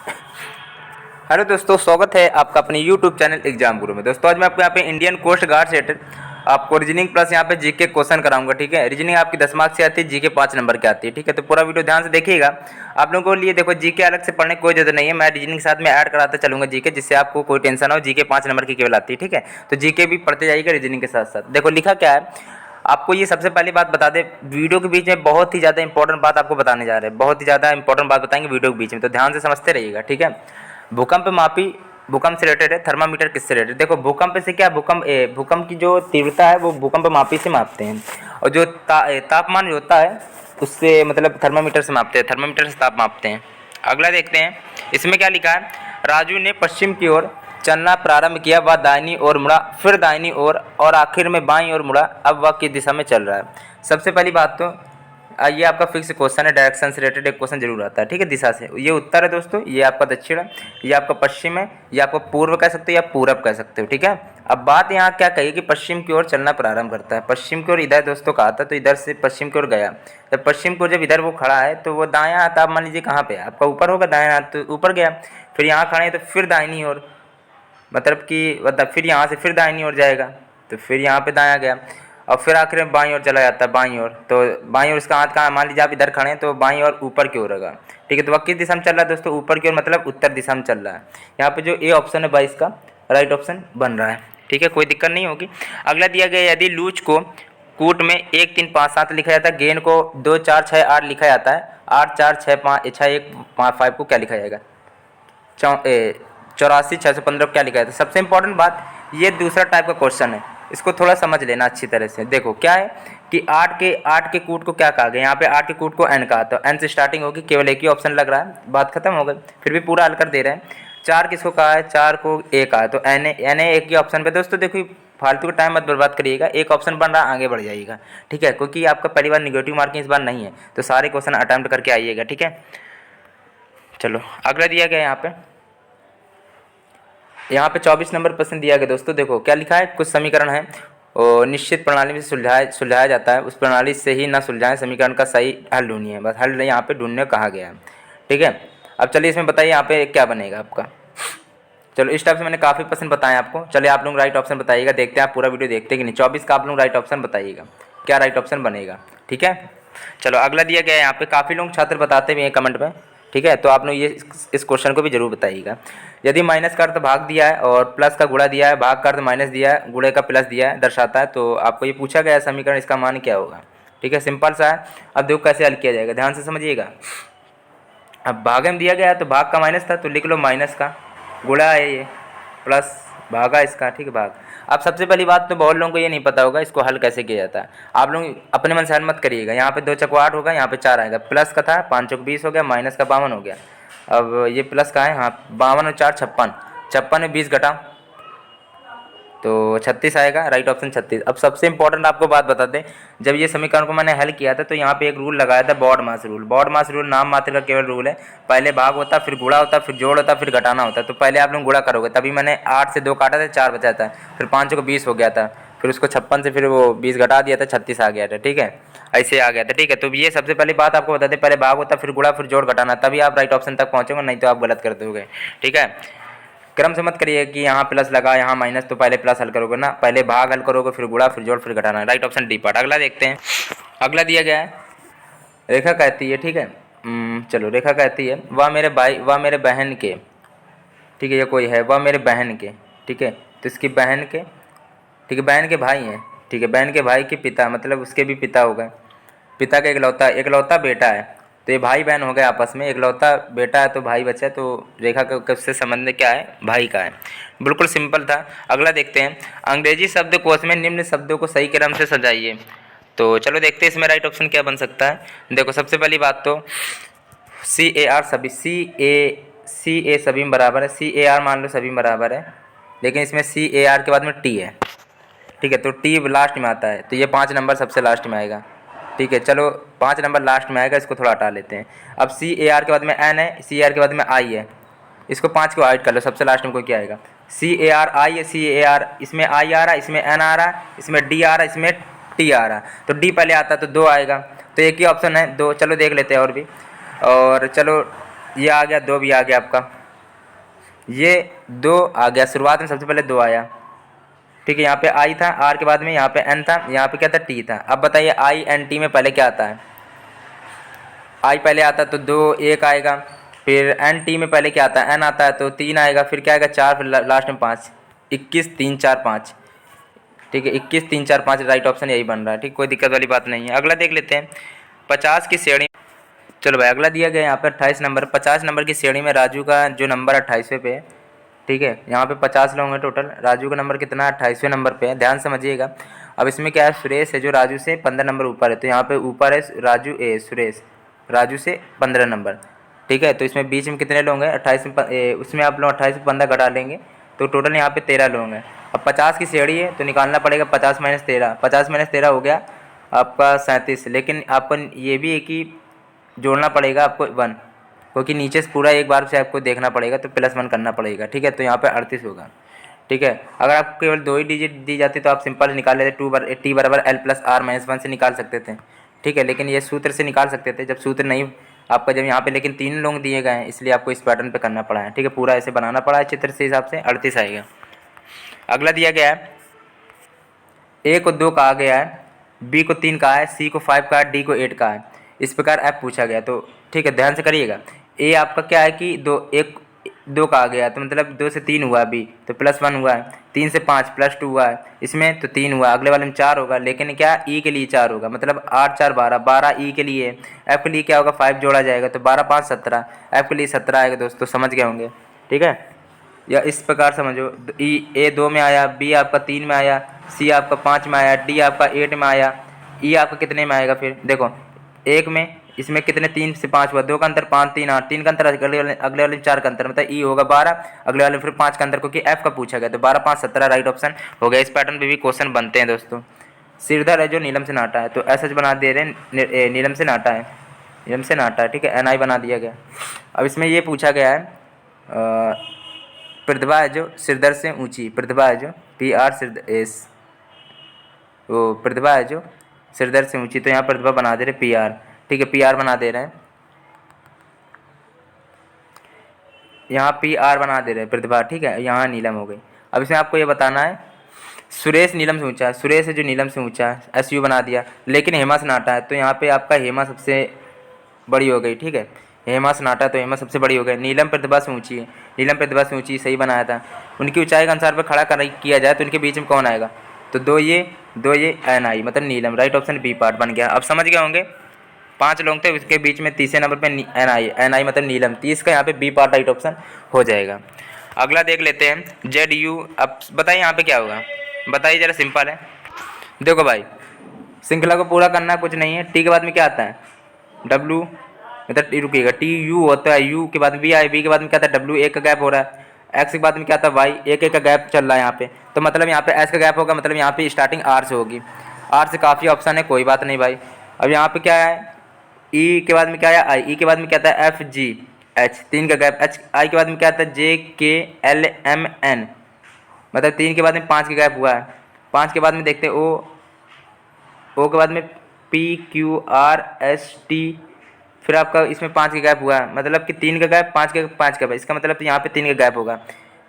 Hello दोस्तों, स्वागत है आपका अपने यूट्यूब चैनल एग्जाम गुरु में। दोस्तों आज मैं आपको यहाँ पे इंडियन कोस्ट गार्ड से रिलेटेड आपको रीजनिंग प्लस यहाँ पे जीके क्वेश्चन कराऊंगा। ठीक है, रीजनिंग आपकी 10 मार्क्स से आती है, जीके 5 नंबर की आती है। ठीक है, तो पूरा वीडियो ध्यान से देखिएगा। आप लोगों को लिए देखो जीके अलग से पढ़ने की कोई जरूरत नहीं है, मैं रीजनिंग के साथ में ऐड कराता चलूंगा जीके, जिससे आपको कोई टेंशन हो। जीके 5 नंबर की केवल आती है। ठीक है, तो जीके भी पढ़ते जाइएगा रीजनिंग के साथ साथ। देखो लिखा क्या है, आपको ये सबसे पहली बात बता दें, वीडियो के बीच में बहुत ही ज़्यादा इंपॉर्टेंट बात आपको बताने जा रहे हैं, बहुत ही ज़्यादा इंपॉर्टेंट बात बताएंगे वीडियो के बीच में, तो ध्यान से समझते रहिएगा। ठीक है, भूकंप मापी भूकंप से रिलेटेड है, थर्मामीटर किससे रिलेटेड। देखो भूकंप से क्या, भूकंप की जो तीव्रता है वो भूकंप मापी से मापते हैं, और जो तापमान जो होता है उससे मतलब थर्मामीटर से मापते हैं, थर्मामीटर से ताप मापते हैं। अगला देखते हैं, इसमें क्या लिखा है, राजू ने पश्चिम की ओर चलना प्रारंभ किया, वह दाहिनी ओर मुड़ा, फिर दाहिनी ओर और आखिर में बाईं ओर मुड़ा, अब वह किस दिशा में चल रहा है। सबसे पहली बात तो ये आपका फिक्स क्वेश्चन है, डायरेक्शन से रिलेटेड एक क्वेश्चन जरूर आता है। ठीक है, दिशा से, ये उत्तर है दोस्तों, ये आपका दक्षिण है, ये आपका पश्चिम है, ये आपका पूर्व कह सकते हो या पूरब कह सकते हो। ठीक है, अब बात यहाँ क्या कही कि पश्चिम की ओर चलना प्रारंभ करता है, पश्चिम की ओर इधर दोस्तों कहा था, तो इधर से पश्चिम की ओर गया। जब पश्चिम की ओर जब इधर वो खड़ा है तो वो दायां हाथ आप मान लीजिए कहाँ पे है, आपका ऊपर होगा, दायां हाथ तो ऊपर गया। फिर यहाँ खड़े हैं तो फिर दाहिनी ओर, मतलब फिर यहाँ से फिर दाहिनी ओर जाएगा, तो फिर यहाँ पे दायां गया, और फिर आखिर में बाईं ओर चला जाता है, बाईं ओर। तो बाईं ओर इसका हाथ कहाँ, मान लीजिए आप इधर खड़े हैं तो बाईं ओर ऊपर की ओर होगा। ठीक है, तो वह किस दिशा में चल रहा है दोस्तों, ऊपर की ओर, मतलब उत्तर दिशा में चल रहा है। यहाँ पे जो ए ऑप्शन है 22 का राइट ऑप्शन बन रहा है। ठीक है, कोई दिक्कत नहीं होगी। अगला दिया गया, यदि लूज को कूट में 1 3 5 7 लिखा जाता है, गेंद को 2 4 6 8 लिखा जाता है, 8 4 6 5 6 1 5 5 को क्या लिखा जाएगा, 84 615 क्या लिखा है। सबसे इंपॉर्टेंट बात, ये दूसरा टाइप का क्वेश्चन है, इसको थोड़ा समझ लेना अच्छी तरह से। देखो क्या है कि 8 के कूट को क्या कहा गया, यहाँ पे 8 के कूट को n कहा, तो n से स्टार्टिंग होगी, केवल एक ही ऑप्शन लग रहा है, बात खत्म हो गई। फिर भी पूरा हल कर दे रहे हैं। 4 किसको कहा है, 4 को a कहा है, तो n है एक ही ऑप्शन पे। दोस्तों देखो फालतू का टाइम मत बर्बाद करिएगा, एक ऑप्शन बन रहा है आगे बढ़ जाइएगा। ठीक है, क्योंकि आपका पहली बार निगेटिव मार्किंग इस बार नहीं है, तो सारे क्वेश्चन अटैम्प्ट करके आइएगा। ठीक है, चलो अगला दिया गया यहाँ पे 24 नंबर प्रश्न दिया गया दोस्तों। देखो क्या लिखा है, कुछ समीकरण है और निश्चित प्रणाली में सुलझाया जाता है, उस प्रणाली से ही ना सुलझाएं, समीकरण का सही हल ढूंढिए। बस हल यहाँ पे ढूंढने कहा गया है। ठीक है, अब चलिए इसमें बताइए यहाँ पे क्या बनेगा आपका। चलो इस टाइप से मैंने काफ़ी प्रश्न बताए आपको। चलिए आप लोग राइट ऑप्शन बताइएगा, देखते हैं आप पूरा वीडियो देखते हैं कि नहीं। 24 का आप लोग राइट ऑप्शन बताइएगा, क्या राइट ऑप्शन बनेगा। ठीक है, चलो अगला दिया गया है यहाँ पे, काफ़ी लोग छात्र बताते भी हैं कमेंट में। ठीक है, तो आप लोग ये इस क्वेश्चन को भी जरूर बताइएगा। यदि माइनस का अर्थ भाग दिया है और प्लस का गुणा दिया है, भाग का अर्थ माइनस दिया है, गुणे का प्लस दिया है, दर्शाता है, तो आपको ये पूछा गया है समीकरण, इसका मान क्या होगा। ठीक है, सिंपल सा है। अब देखो कैसे हल किया जाएगा, ध्यान से समझिएगा। अब भाग में दिया गया है तो भाग का माइनस था, तो लिख लो माइनस का, गुणा है ये, प्लस भागा इसका। ठीक है, भाग। अब सबसे पहली बात तो बहुत लोगों को ये नहीं पता होगा इसको हल कैसे किया जाता है। आप लोग अपने मन से हल मत करिएगा। यहाँ पे 2 चौको 8 होगा, यहाँ पे 4 आएगा, प्लस का था 5 चौक 20 हो गया, माइनस का 52 हो गया। अब ये प्लस का है, हाँ 52 और 4 56, 56 में 20 घटा तो 36 आएगा, राइट ऑप्शन 36। अब सबसे इंपॉर्टेंट आपको बात बता दें, जब ये समीकरण को मैंने हल किया था तो यहाँ पे एक रूल लगाया था, बॉड मास रूल। बॉड मास रूल नाम मात्र का केवल रूल है, पहले भाग होता, फिर गुणा होता, फिर जोड़ होता, फिर घटाना होता। तो पहले आप लोग गुणा करोगे, तभी मैंने 8 से 2 काटा था, 4 बचा था, फिर 5 को 20 हो गया था, फिर उसको 56 से फिर वो 20 घटा दिया था, 36 आ गया था। ठीक है, ऐसे आ गया था। ठीक है, तो ये सबसे पहली बात आपको बता दें, पहले भाग होता, फिर गुणा, फिर जोड़ घटाना, तभी आप राइट ऑप्शन तक पहुँचोगे, नहीं तो आप गलत कर दोगे। ठीक है, क्रम से मत करिए कि यहाँ प्लस लगा यहाँ माइनस, तो पहले प्लस हल करोगे ना, पहले भाग हल करोगे, फिर गुणा, फिर जोड़, फिर घटाना। Right option D part. अगला देखते हैं, अगला दिया गया है, रेखा कहती है। ठीक है, चलो रेखा कहती है, वह मेरे भाई, वह मेरे बहन के, ठीक है, ये कोई है, वह मेरे बहन के, ठीक है, तो इसकी बहन के, ठीक है, बहन के भाई हैं। ठीक है, बहन के भाई के पिता, मतलब उसके भी पिता हो गए, पिता का इकलौता इकलौता बेटा है, तो ये भाई बहन हो गए आपस में, इकलौता बेटा है तो भाई बचा है, तो रेखा का से संबंध क्या है, भाई का है। बिल्कुल सिंपल था। अगला देखते हैं, अंग्रेजी शब्दकोश में निम्न शब्दों को सही क्रम से सजाइए। तो चलो देखते हैं इसमें राइट ऑप्शन क्या बन सकता है। देखो सबसे पहली बात तो CAR सभी, सी ए सभी में बराबर है, CAR मान लो सभी में बराबर है, लेकिन इसमें CAR के बाद में T है। ठीक है, तो T लास्ट में आता है, तो ये 5 नंबर सबसे लास्ट में आएगा। ठीक है, चलो 5 नंबर लास्ट में आएगा, इसको थोड़ा हटा लेते हैं। अब CAR के बाद में N है, CAR के बाद में I है, इसको 5 को ऐड कर लो, सबसे लास्ट में कोई क्या आएगा, CAR I है, CAR इसमें I आ रहा है, इसमें N आ रहा है, इसमें D आ रहा है, इसमें T आ रहा है, तो D पहले आता है तो 2 आएगा, तो एक ही ऑप्शन है 2। चलो देख लेते हैं और भी, और चलो ये आ गया, 2 भी आ गया आपका, ये 2 आ गया, शुरुआत में सबसे पहले 2 आया, ठीक है। यहाँ पे आई था, आर के बाद में यहाँ पे एन था, यहाँ पे क्या था, टी था। अब बताइए आई एन टी में पहले क्या आता है, आई पहले आता है तो 2 1 आएगा, फिर एन टी में पहले क्या आता है, एन आता है तो 3 आएगा, फिर क्या आएगा 4, फिर लास्ट में 5, 21 3 4 5, ठीक है। 21 3 4 5 राइट ऑप्शन यही बन रहा है, ठीक, कोई दिक्कत वाली बात नहीं है। अगला देख लेते हैं 50 की श्रेणी। चलो भाई अगला दिया गया यहाँ पे 28 नंबर, 50 नंबर की श्रेणी में राजू का जो नंबर 28वें पे है, ठीक है। यहाँ पे 50 लोग हैं टोटल, राजू का नंबर कितना है, 28वें नंबर पे है, ध्यान समझिएगा। अब इसमें क्या है, सुरेश है जो राजू से 15 नंबर ऊपर है, तो यहाँ पे ऊपर है राजू सुरेश राजू से 15 नंबर, ठीक है। तो इसमें बीच में कितने लोग हैं, 28 में उसमें आप लोग 28 में 15 घटा लेंगे तो टोटल यहाँ पे 13 लोग हैं। अब 50 की श्रेणी है तो निकालना पड़ेगा 50 माइनस 13, 50 माइनस 13 हो गया आपका 37, लेकिन आपको ये भी है कि जोड़ना पड़ेगा आपको 1, क्योंकि नीचे से पूरा एक बार से आपको देखना पड़ेगा तो +1 करना पड़ेगा, ठीक है। तो यहाँ पे 38 होगा, ठीक है। अगर आपको केवल 2 ही डिजिट दी जाती तो आप सिंपल निकाल लेते, टी बराबर L + R-1 से निकाल सकते थे, ठीक है। लेकिन ये सूत्र से निकाल सकते थे, जब सूत्र नहीं आपका जब यहाँ पे, लेकिन 3 लोग दिए गए हैं इसलिए आपको इस पैटर्न पे करना पड़ा है, ठीक है। पूरा ऐसे बनाना पड़ा है चित्र से हिसाब से, 38 आएगा। अगला दिया गया है ए को 2 कहा गया है, बी को 3 कहा है, सी को 5 कहा है, डी को 8 कहा है, इस प्रकार एफ पूछा गया। तो ठीक है ध्यान से करिएगा, ए आपका क्या है कि 2 कहा गया तो मतलब 2 से 3 हुआ, बी तो +1 हुआ है, 3 से 5 +2 हुआ है, इसमें तो 3 हुआ, अगले वाले में 4 होगा, लेकिन क्या ई के लिए 4 होगा, मतलब 8 4 12, 12 ई के लिए, एफ के लिए क्या होगा 5 जोड़ा जाएगा तो 12 5 17, एफ के लिए 17 आएगा दोस्तों, समझ गए होंगे, ठीक है। या इस प्रकार समझो, ई ए 2 में आया, बी आपका 3 में आया, सी आपका 5 में आया, डी आपका 8 में आया, ई आपका कितने में आएगा, फिर देखो 1 में, इसमें कितने 3 से 5 हुआ, 2 का अंतर 5 3 8, 3 का अंतर अगले वाले 4 का अंतर, मतलब ई होगा 12, अगले वाले फिर 5 का अंतर, क्योंकि एफ का पूछा गया तो 12 5 17 राइट ऑप्शन हो गया। इस पैटर्न पे भी क्वेश्चन बनते हैं दोस्तों। सिरधर है जो नीलम से नाटा है, तो ऐसा बना दे रहे हैं, नीलम से नाटा है, नीलम से नाटा है, ठीक है, NI बना दिया गया। अब इसमें ये पूछा गया है प्रतिभा है जो सिरदर्द से ऊंची, प्रतिभा है जो वो प्रतिभा है जो सिरदर्द से ऊंची, तो यहाँ प्रतिभा बना दे रहे PR, ठीक है, PR बना दे रहे हैं, यहाँ PR बना दे रहे हैं प्रतिभा, ठीक है, यहाँ नीलम हो गई। अब इसमें आपको ये बताना है सुरेश नीलम से ऊंचा है, सुरेश है जो नीलम से ऊंचा है, SU बना दिया, लेकिन हेमा से नाटा है, तो यहाँ पे आपका हेमा सबसे बड़ी हो गई, ठीक है, हेमा से नाटा तो हेमा सबसे बड़ी हो गई। नीलम प्रतिभा से ऊंची है, नीलम प्रतिभा से ऊंची, सही बनाया था। उनकी ऊंचाई के अनुसार पर खड़ा किया जाए तो उनके बीच में कौन आएगा, तो 2 ये NI मतलब नीलम, राइट ऑप्शन बी पार्ट बन गया। अब समझ गए होंगे 5 लोग थे, उसके बीच में तीसरे नंबर पे NI मतलब नीलम, 30 का यहाँ पे बी पार्ट राइट ऑप्शन हो जाएगा। अगला देख लेते हैं ZU। अब बताइए यहाँ पे क्या होगा, बताइए ज़रा, सिंपल है, देखो भाई श्रृंखला को पूरा करना कुछ नहीं है। टी के बाद में क्या आता है W, मतलब रुकिएगा, TU होता है, U के बाद में B आए, B के बाद में क्या आता है W, एक का गैप हो रहा है, X के बाद में क्या आता है Y, एक का गैप चल रहा है यहाँ पे, तो मतलब यहाँ पे S का गैप होगा, मतलब यहाँ पे स्टार्टिंग R से होगी, R से काफ़ी ऑप्शन है, कोई बात नहीं भाई। अब यहाँ पे क्या है, E के बाद में क्या है I, E के बाद में क्या आता है FG H, 3 का गैप, H I के बाद में क्या आता है JKLMN, मतलब 3 के बाद में 5 का गैप हुआ है, 5 के बाद में देखते हैं O के बाद में PQRST, फिर आपका इसमें 5 का गैप हुआ है, मतलब कि 3 का गैप 5 का, इसका मतलब तो यहाँ पे 3 का गैप होगा,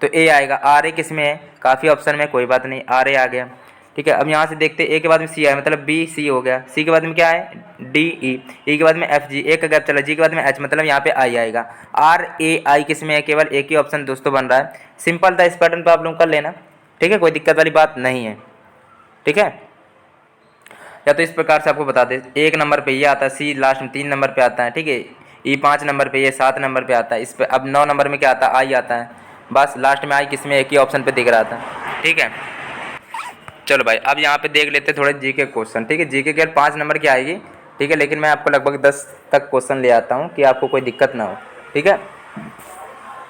तो A आएगा। RA किस में है, काफ़ी ऑप्शन में, कोई बात नहीं, RA आ गया, ठीक है। अब यहाँ से देखते A के बाद में C आया, मतलब BC हो गया, C के बाद में क्या है DE, E के बाद में FG, एक का गैप चला, G के बाद में H, मतलब यहाँ पे I आएगा। RAI किस में है, केवल एक ही ऑप्शन दोस्तों बन रहा है, सिंपल था, इस पैटर्न पर आप लोग कर लेना, ठीक है, कोई दिक्कत वाली बात नहीं है, ठीक है। या तो इस प्रकार से आपको बता दें, 1 नंबर पे ये आता है, C लास्ट में 3 नंबर पे आता है, ठीक है, E 5 नंबर पे, ये 7 नंबर पे आता है, इस पे अब 9 नंबर में क्या आता है I आता है, बस लास्ट में I किस में, एक ही ऑप्शन पे दिख रहा था, ठीक है। चलो भाई अब यहाँ पे देख लेते हैं थोड़े GK क्वेश्चन, ठीक है, GK केवल 5 नंबर की आएगी, ठीक है, लेकिन मैं आपको लगभग 10 तक क्वेश्चन ले आता हूँ कि आपको कोई दिक्कत ना हो, ठीक है।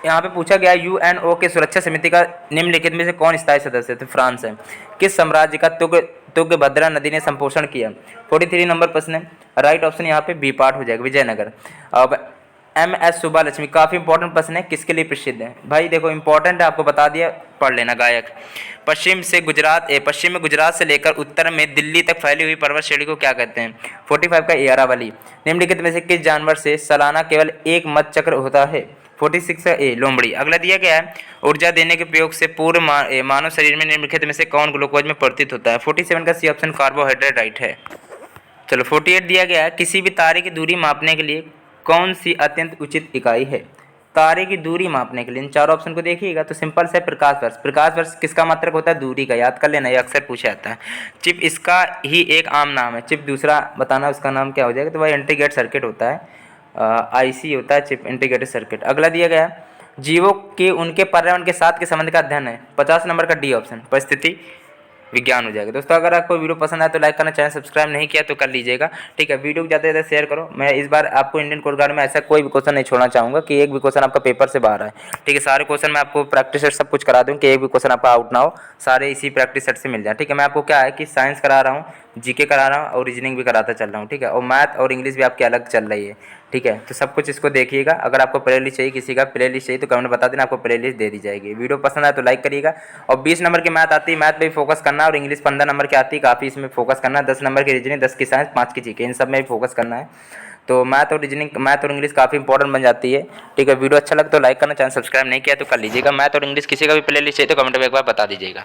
यहाँ पे पूछा गया UNO के सुरक्षा समिति का निम्नलिखित में से कौन स्थायी सदस्य है, तो फ्रांस है। किस साम्राज्य का तुंगभद्रा नदी ने संपोषण किया, 43 नंबर प्रश्न है, राइट ऑप्शन यहाँ पे बी पार्ट हो जाएगा, विजयनगर। अब MS सुब्बा लक्ष्मी, काफ़ी इंपॉर्टेंट प्रश्न है, किसके लिए प्रसिद्ध है? भाई देखो इंपॉर्टेंट है, आपको बता दिया, पढ़ लेना। गायक। पश्चिम में गुजरात से लेकर उत्तर में दिल्ली तक फैली हुई पर्वत श्रेणी को क्या कहते हैं? 45 का अरावली। निम्नलिखित में से किस जानवर से सालाना केवल एक मत चक्र होता है? 46 का ए लोमड़ी। अगला दिया गया है, ऊर्जा देने के प्रयोग से पूर्व मानव शरीर में निम्नलिखित में से कौन ग्लूकोज में परिवर्तित होता है? 47 का सी ऑप्शन कार्बोहाइड्रेट राइट है। चलो 48 दिया गया है, किसी भी तारे की दूरी मापने के लिए कौन सी अत्यंत उचित इकाई है? तारे की दूरी मापने के लिए इन चार ऑप्शन को देखिएगा तो सिंपल से प्रकाश वर्ष। प्रकाश वर्ष किसका मात्रक होता है? दूरी का, याद कर लेना, ये अक्सर पूछा जाता है। चिप इसका ही एक आम नाम है। चिप दूसरा बताना उसका नाम क्या हो जाएगा, तो वह इंटीग्रेटेड सर्किट होता है, IC होता है चिप, इंटीग्रेटेड सर्किट। अगला दिया गया है, जीवों के उनके पर्यावरण के साथ के संबंध का अध्ययन है। 50 नंबर का डी ऑप्शन परिस्थिति विज्ञान हो जाएगा। दोस्तों अगर आपको वीडियो पसंद आए तो लाइक करना, चैनल सब्सक्राइब नहीं किया तो कर लीजिएगा, ठीक है। वीडियो को ज़्यादा से ज़्यादा शेयर करो। मैं इस बार आपको इंडियन कोस्ट गार्ड में ऐसा कोई भी क्वेश्चन नहीं छोड़ना चाहूँगा कि एक भी क्वेश्चन आपका पेपर से बाहर आए, ठीक है। सारे क्वेश्चन मैं आपको प्रैक्टिस सेट सब कुछ करा दूँ कि एक भी क्वेश्चन आपका आउट ना हो, सारे इसी प्रैक्टिस सेट से मिल जाए, ठीक है। मैं आपको क्या है कि साइंस करा रहा हूँ, GK करा रहा हूँ और रीजनिंग भी कराता चल रहा हूँ, ठीक है। और मैथ और इंग्लिश भी आपकी अलग चल रही है, ठीक है। तो सब कुछ इसको देखिएगा। अगर आपको प्ले लिस्ट चाहिए, किसी का प्ले लिस्ट चाहिए तो कमेंट बता देना, आपको प्ले लिस्ट दे दी जाएगी। वीडियो पसंद आए तो लाइक करिएगा। और 20 नंबर की मैथ आती है, मैथ पे भी फोकस करना, और इंग्लिश 15 नंबर की आती है, काफ़ी इसमें फोकस करना। 10 नंबर की रीजनिंग, 10 की साइंस, 5 की GK, इन सब में भी फोकस करना है। तो मैथ और रीजनिंग, मैथ और इंग्लिश काफ़ी इंपॉर्टेंट बन जाती है, ठीक है। वीडियो अच्छा लगे तो लाइक करना, चैनल सब्सक्राइब नहीं किया तो कर लीजिएगा। मैथ और इंग्लिश किसी का भी प्ले लिस्ट चाहिए तो कमेंट में एक बार बता दीजिएगा।